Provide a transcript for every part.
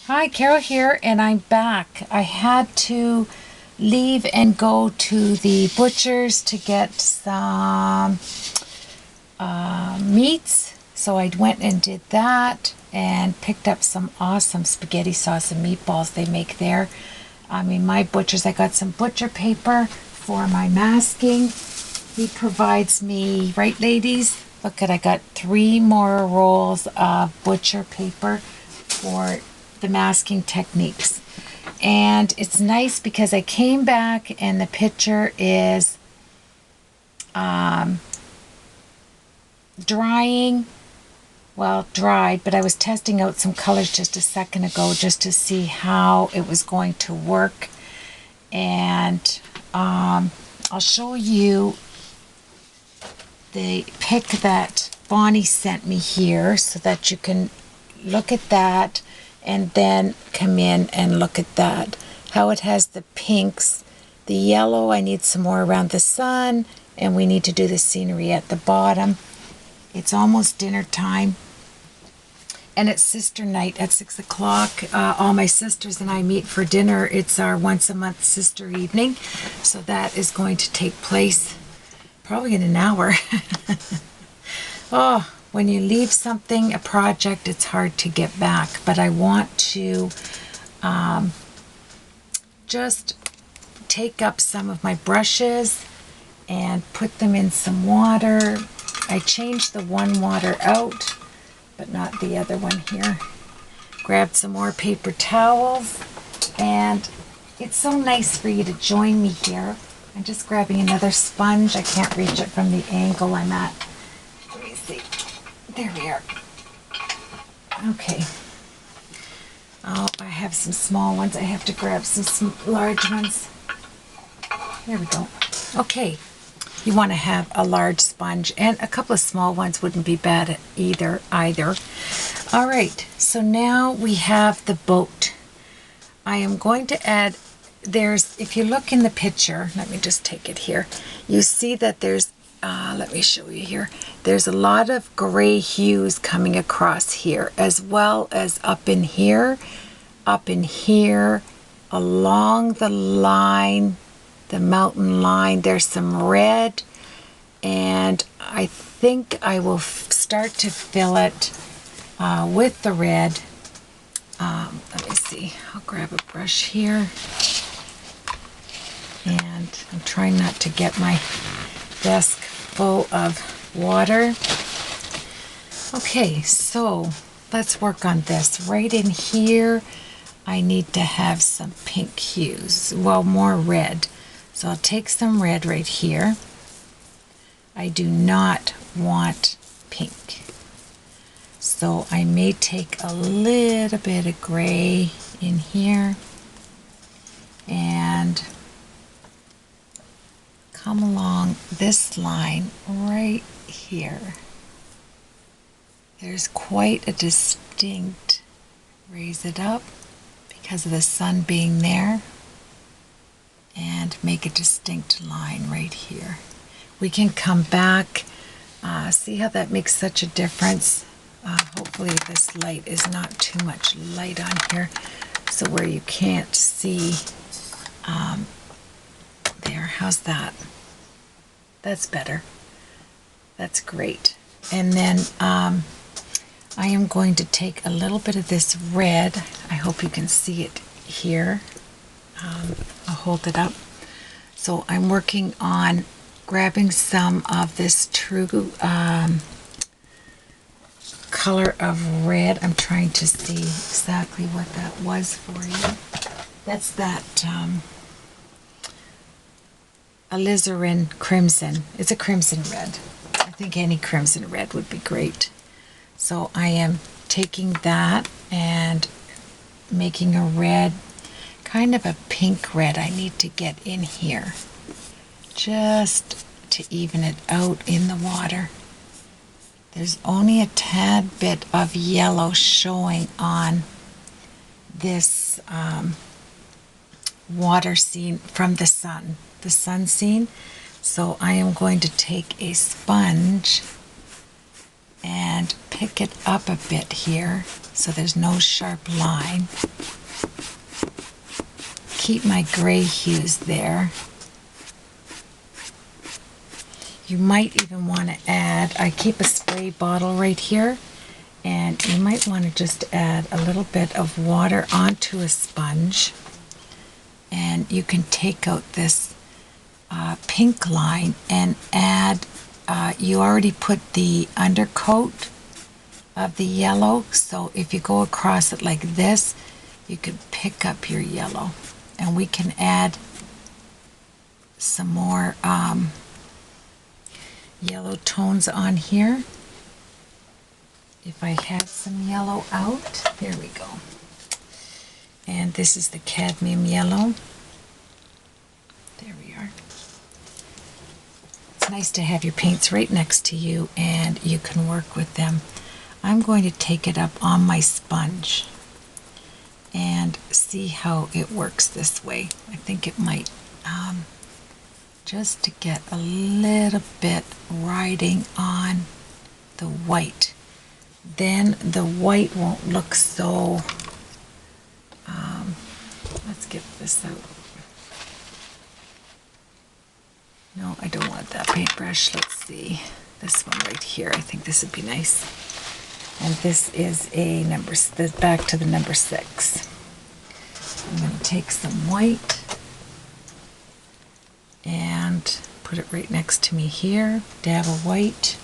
Hi, Carol here, and I'm back. I had to leave and go to the butcher's to get some meats. So I went and did that and picked up some awesome spaghetti sauce and meatballs they make there. My butcher's, I got some butcher paper for my masking. He provides me, right, ladies? Look at, I got 3 more rolls of butcher paper for the masking techniques. And it's nice because I came back and the picture is drying. Well, dried, but I was testing out some colors just a second ago just to see how it was going to work. And I'll show you the pic that Bonnie sent me here so that you can look at that and then come in and look at that. How it has the pinks, the yellow, I need some more around the sun, and we need to do the scenery at the bottom. It's almost dinner time. And it's sister night at 6 o'clock. All my sisters and I meet for dinner. It's our once a month sister evening. So that is going to take place probably in an hour. Oh, when you leave something, a project, it's hard to get back. But I want to just take up some of my brushes and put them in some water. I changed the one water out, but not the other one here. Grabbed some more paper towels, and it's so nice for you to join me here. I'm just grabbing another sponge. I can't reach it from the angle I'm at. Let me see. There we are. Okay. Oh, I have some small ones. I have to grab some large ones. There we go. Okay. You want to have a large sponge, and a couple of small ones wouldn't be bad either. All right, so now we have the boat. I am going to add, if you look in the picture, let me just take it here, you see that there's, let me show you here, there's a lot of gray hues coming across here, as well as up in here, along the line, the mountain line, there's some red, and I think I will start to fill it with the red. Let me see, I'll grab a brush here, and I'm trying not to get my desk full of water. Okay, so let's work on this. Right in here, I need to have some pink hues, well, more red. So I'll take some red right here. I do not want pink. So I may take a little bit of gray in here and come along this line right here. There's quite a distinct, raise it up because of the sun being there, and make a distinct line right here. We can come back, see how that makes such a difference. Hopefully this light is not too much light on here, so where you can't see. There, how's that? That's better. That's great. And then I am going to take a little bit of this red. I hope you can see it here. I'll hold it up. So I'm working on grabbing some of this true color of red. I'm trying to see exactly what that was for you. That's that alizarin crimson. It's a crimson red. I think any crimson red would be great. So I am taking that and making a red, kind of a pink red I need to get in here, just to even it out in the water. There's only a tad bit of yellow showing on this water scene from the sun scene. So I am going to take a sponge and pick it up a bit here so there's no sharp line. Keep my gray hues there. You might even want to add, I keep a spray bottle right here, and you might want to just add a little bit of water onto a sponge, and you can take out this pink line and add, you already put the undercoat of the yellow, so if you go across it like this, you can pick up your yellow, and we can add some more yellow tones on here. If I had some yellow out, there we go. And this is the cadmium yellow. There we are. It's nice to have your paints right next to you and you can work with them. I'm going to take it up on my sponge and see how it works this way. I think it might, just to get a little bit riding on the white. Then the white won't look so, let's get this out. No, I don't want that paintbrush. Let's see. This one right here. I think this would be nice. And this is a number, back to the number 6. I'm going to take some white and put it right next to me here. Dab of white.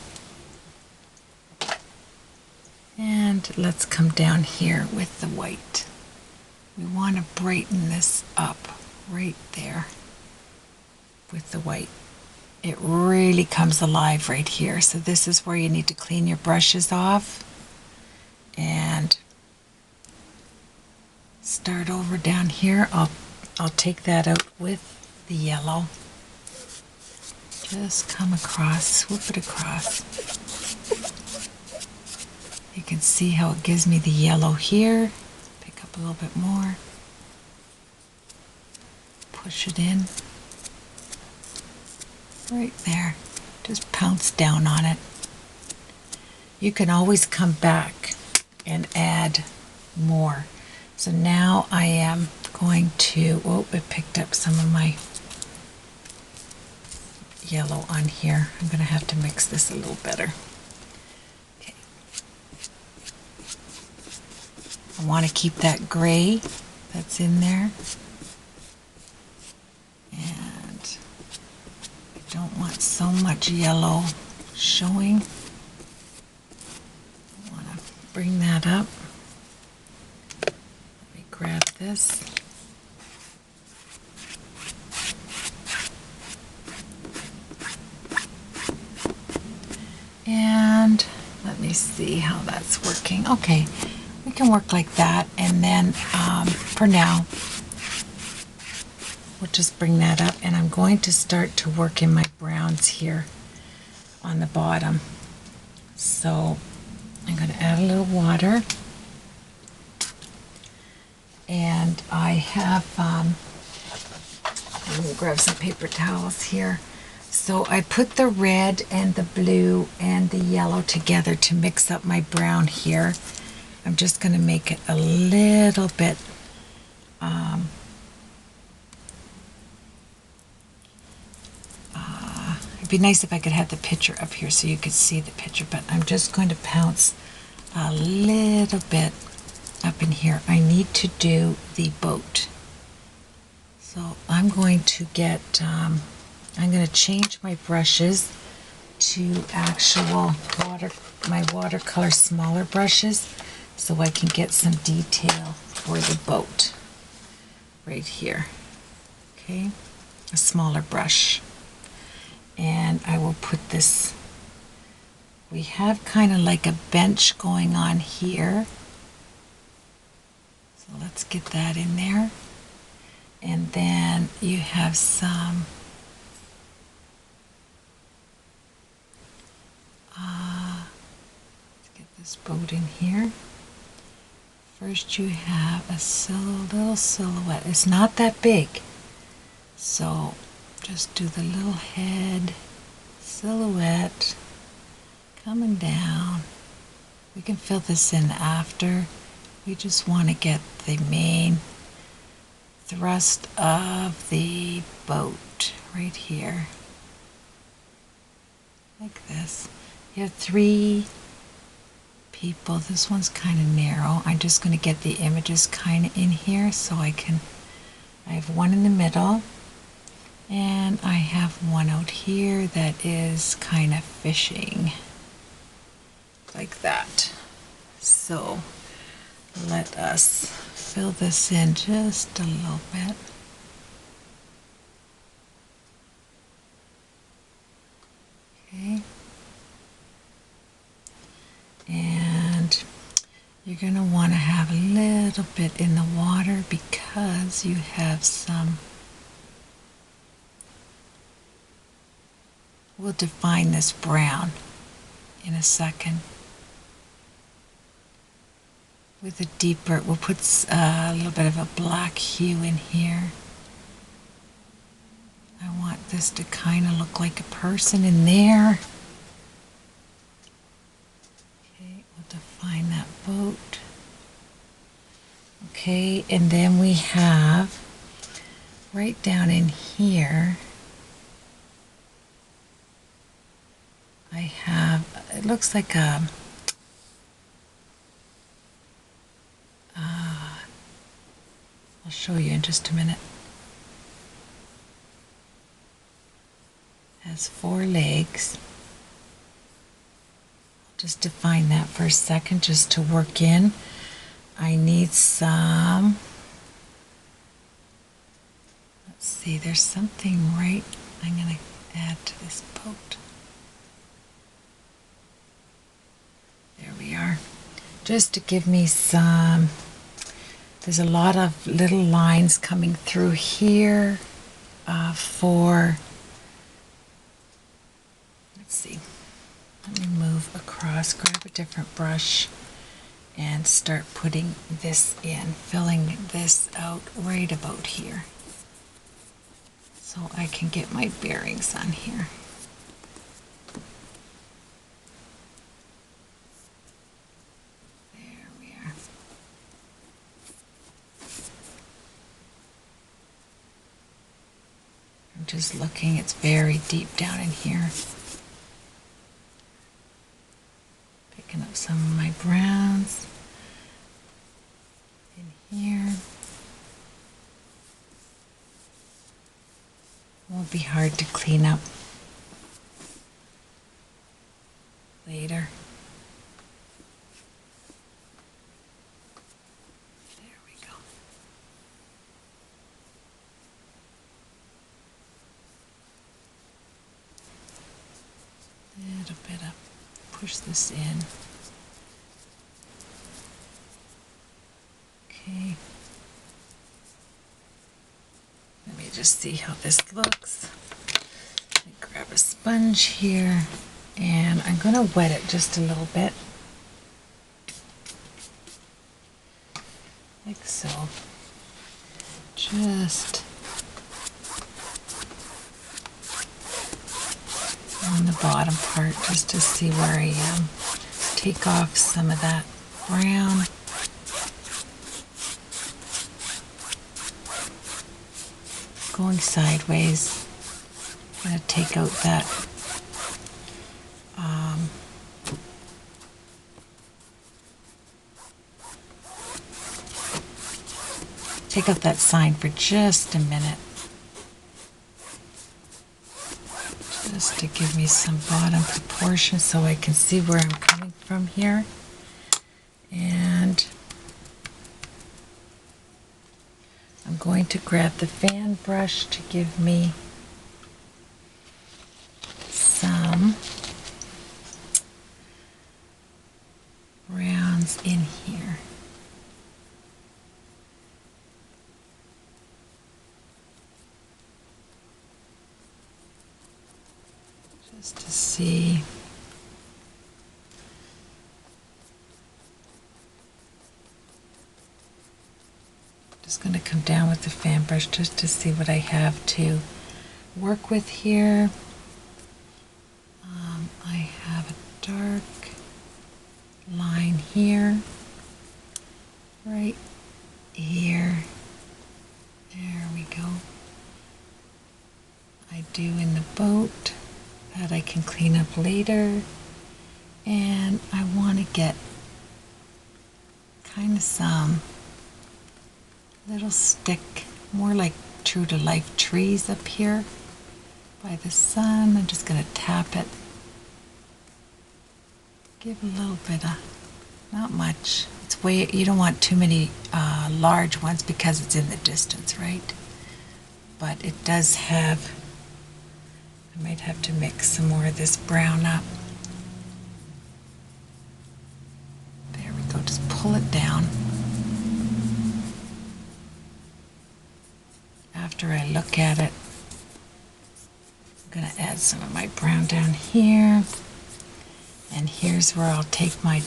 And let's come down here with the white. We want to brighten this up right there with the white. It really comes alive right here. So this is where you need to clean your brushes off and start over down here. I'll take that out with the yellow. Just come across, swoop it across. You can see how it gives me the yellow here. Pick up a little bit more. Push it in. Right there. Just pounce down on it. You can always come back and add more. So now I am going to, oh, it picked up some of my yellow on here. I'm going to have to mix this a little better. Okay. I want to keep that gray that's in there. And I don't want so much yellow showing. I want to bring that up. Let me grab this. And let me see how that's working. Okay, we can work like that, and then for now we'll just bring that up, and I'm going to start to work in my browns here on the bottom. So I'm going to add a little water, and I have let me grab some paper towels here. So I put the red and the blue and the yellow together to mix up my brown here. I'm just going to make it a little bit it'd be nice if I could have the picture up here so you could see the picture, but I'm just going to pounce a little bit up in here. I need to do the boat. So I'm going to get I'm going to change my brushes to actual my watercolor smaller brushes so I can get some detail for the boat right here. Okay, a smaller brush. And I will put this, we have kind of like a bench going on here. So let's get that in there. And then you have some let's get this boat in here. First you have a little silhouette. It's not that big. So just do the little head silhouette, coming down. We can fill this in after. We just want to get the main thrust of the boat right here. Like this. You have 3 people. This one's kind of narrow. I'm just going to get the images kind of in here so I have one in the middle, and I have one out here that is kind of fishing. Like that. So let us fill this in just a little bit. Okay. And you're going to want to have a little bit in the water because you have some. We'll define this brown in a second. With a deeper, we'll put a little bit of a black hue in here. I want this to kind of look like a person in there. Okay, we'll define that boat. Okay, and then we have right down in here, I have, it looks like a, I'll show you in just a minute. It has 4 legs. I'll just define that for a second just to work in. I need some, let's see, there's something right, I'm going to add to this boat. There we are. Just to give me some, there's a lot of little lines coming through here for, let's see, let me move across, grab a different brush and start putting this in, filling this out right about here so I can get my bearings on here. There we are. I'm just looking, it's very deep down in here. Picking up some of my browns in here. Won't be hard to clean up later. There we go. Little bit up. Push this in. Okay. Let me just see how this looks. Let me grab a sponge here, and I'm going to wet it just a little bit. Like so. Just on the bottom part, just to see where I am. Take off some of that brown. Going sideways. I'm going to take out that sign for just a minute. Just to give me some bottom proportion so I can see where I'm coming from here. And I'm going to grab the fan brush to give me some browns in here. Just to see. Just going to come down with the fan brush just to see what I have to work with here. I have a dark here, right here. There we go. I do in the boat that I can clean up later. And I want to get kind of some little stick, more like true to life trees up here by the sun. I'm just going to tap it. Give a little bit of, not much. It's way, you don't want too many large ones because it's in the distance, right? But it does have, I might have to mix some more of this brown up. There we go, just pull it down. After I look at it, I'm going to add some of my brown down here. And here's where I'll take my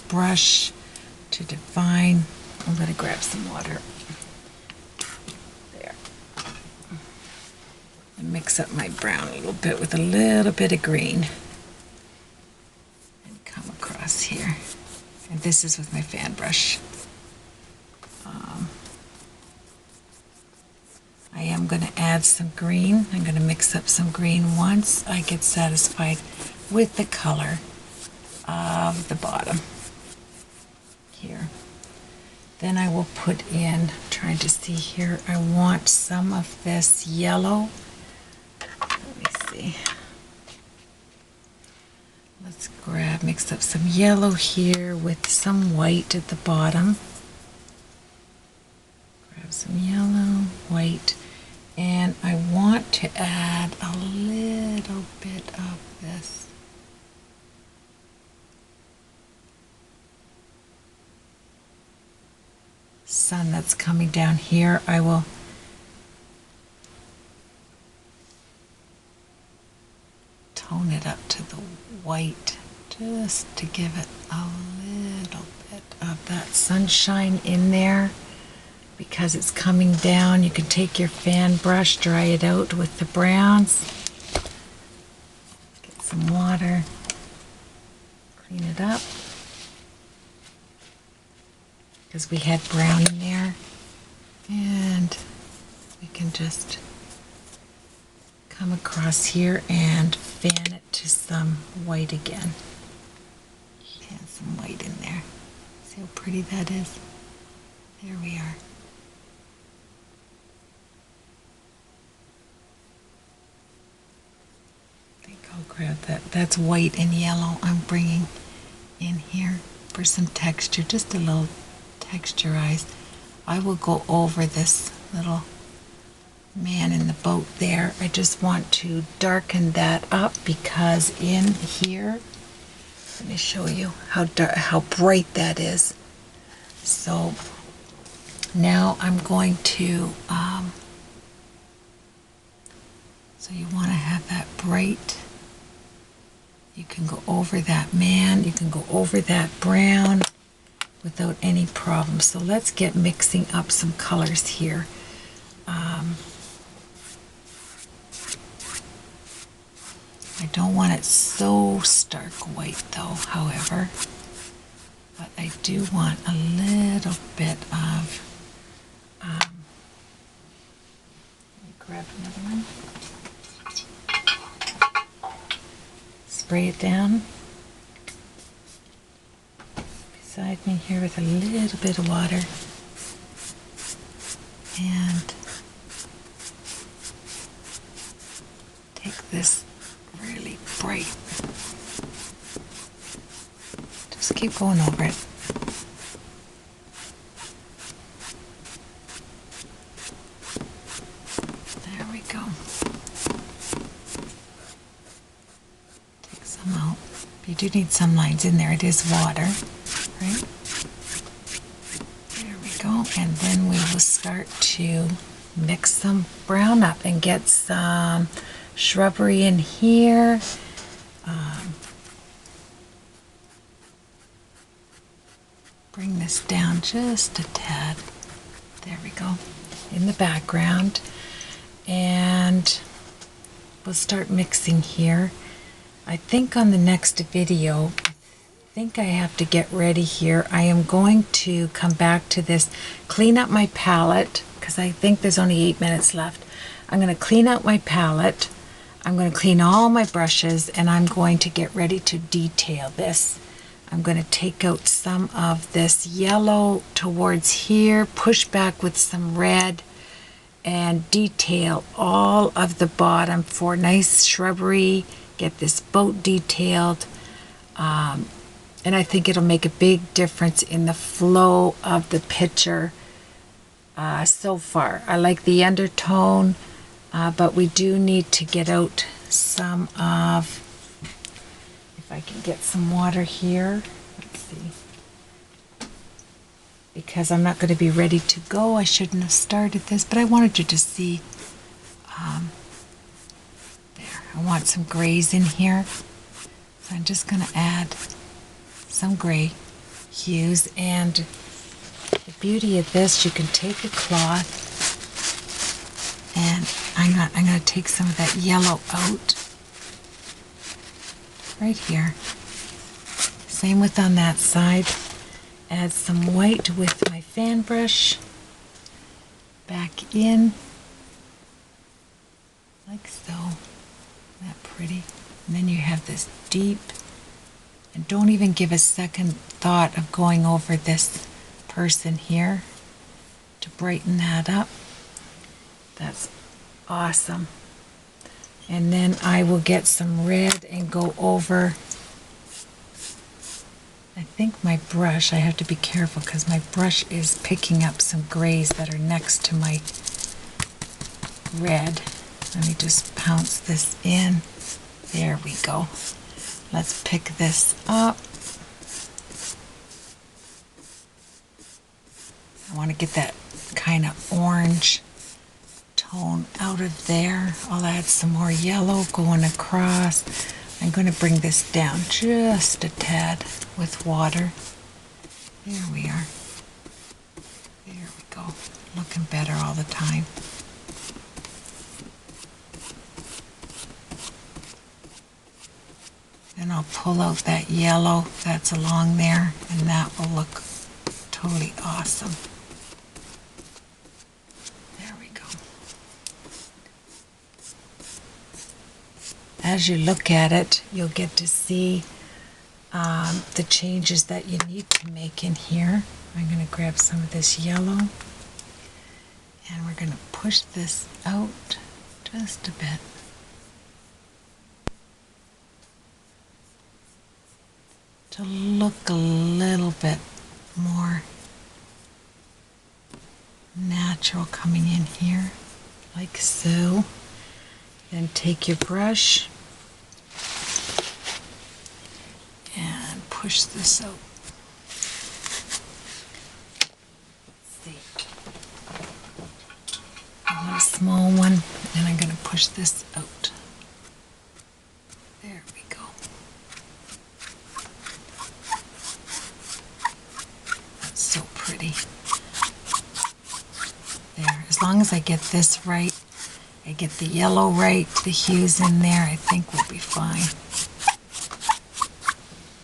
brush to define. I'm going to grab some water. There. And mix up my brown a little bit with a little bit of green. And come across here. And this is with my fan brush. I am going to add some green. I'm going to mix up some green once I get satisfied with the color of the bottom here. Then I will put in, I'm trying to see here, I want some of this yellow. Let me see. Let's grab, mix up some yellow here with some white at the bottom. Grab some yellow, white, and I want to add a little bit of this. Sun that's coming down here. I will tone it up to the white just to give it a little bit of that sunshine in there because it's coming down. You can take your fan brush, dry it out with the browns, get some water, clean it up because we had brown in there, and we can just come across here and fan it to some white again. And some white in there. See how pretty that is? There we are. I think I'll grab that. That's white and yellow I'm bringing in here for some texture, just a little texturized. I will go over this little man in the boat there. I just want to darken that up because in here, let me show you how bright that is. So now I'm going to, so you want to have that bright. You can go over that man, you can go over that brown without any problem. So let's get mixing up some colors here. I don't want it so stark white though, however, but I do want a little bit of, let me grab another one, spray it down beside me here with a little bit of water, and take this really bright. Just keep going over it. There we go. Take some out. You do need some lines in there. It is water, right? There we go. And then we will start to mix some brown up and get some shrubbery in here. Bring this down just a tad. There we go. In the background. And we'll start mixing here. I think on the next video, I think I have to get ready here. I am going to come back to this, clean up my palette, because I think there's only 8 minutes left. I'm going to clean out my palette. I'm going to clean all my brushes, and I'm going to get ready to detail this. I'm going to take out some of this yellow towards here, push back with some red, and detail all of the bottom for nice shrubbery, get this boat detailed. And I think it'll make a big difference in the flow of the picture so far. I like the undertone, but we do need to get out some of, if I can get some water here, let's see, because I'm not going to be ready to go. I shouldn't have started this, but I wanted you to see, there, I want some grays in here, so I'm just going to add some gray hues. And the beauty of this, you can take a cloth, and I'm going to take some of that yellow out right here. Same with on that side. Add some white with my fan brush back in, like so. Isn't that pretty? And then you have this deep, and don't even give a second thought of going over this person here to brighten that up. That's awesome. And then I will get some red and go over, I think my brush, I have to be careful because my brush is picking up some grays that are next to my red. Let me just pounce this in. There we go. Let's pick this up. I want to get that kind of orange tone out of there. I'll add some more yellow going across. I'm going to bring this down just a tad with water. There we are. There we go. Looking better all the time. Then I'll pull out that yellow that's along there, and that will look totally awesome. There we go. As you look at it, you'll get to see the changes that you need to make in here. I'm going to grab some of this yellow, and we're going to push this out just a bit. To look a little bit more natural coming in here, like so. Then take your brush and push this out. Let's see. I want a small one, and I'm going to push this out. There we go. That's so pretty. There. As long as I get this right, I get the yellow right, the hues in there, I think we'll be fine.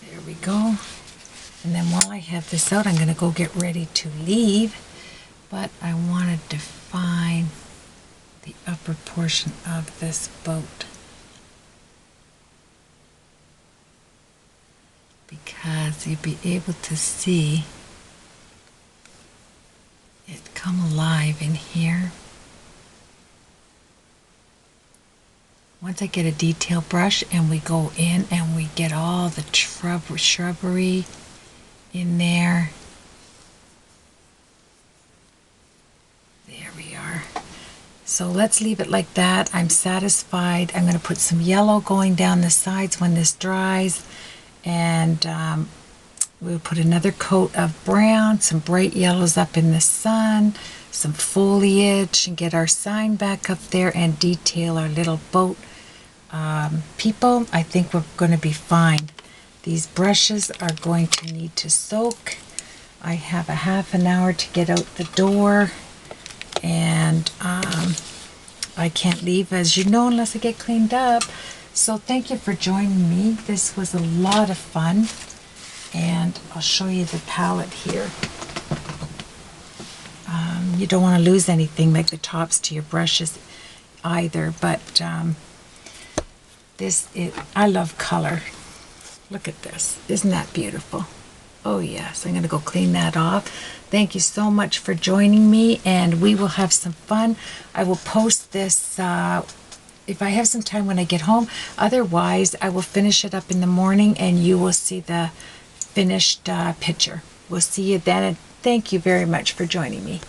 There we go. And then while I have this out, I'm going to go get ready to leave. But I want to define the upper portion of this boat, because you'll be able to see it come alive in here. Once I get a detail brush and we go in and we get all the shrubbery in there. There we are. So let's leave it like that. I'm satisfied. I'm going to put some yellow going down the sides when this dries, and we'll put another coat of brown, some bright yellows up in the sun, some foliage, and get our sign back up there and detail our little boat people. I think we're going to be fine. These brushes are going to need to soak. I have a half an hour to get out the door, and I can't leave, as you know, unless I get cleaned up. So thank you for joining me. This was a lot of fun, And I'll show you the palette here. You don't want to lose anything like the tops to your brushes either, but I love color. Look at this. Isn't that beautiful? Oh yes, I'm going to go clean that off. Thank you so much for joining me, and we will have some fun. I will post this if I have some time when I get home. Otherwise, I will finish it up in the morning and you will see the finished picture. We'll see you then, and thank you very much for joining me.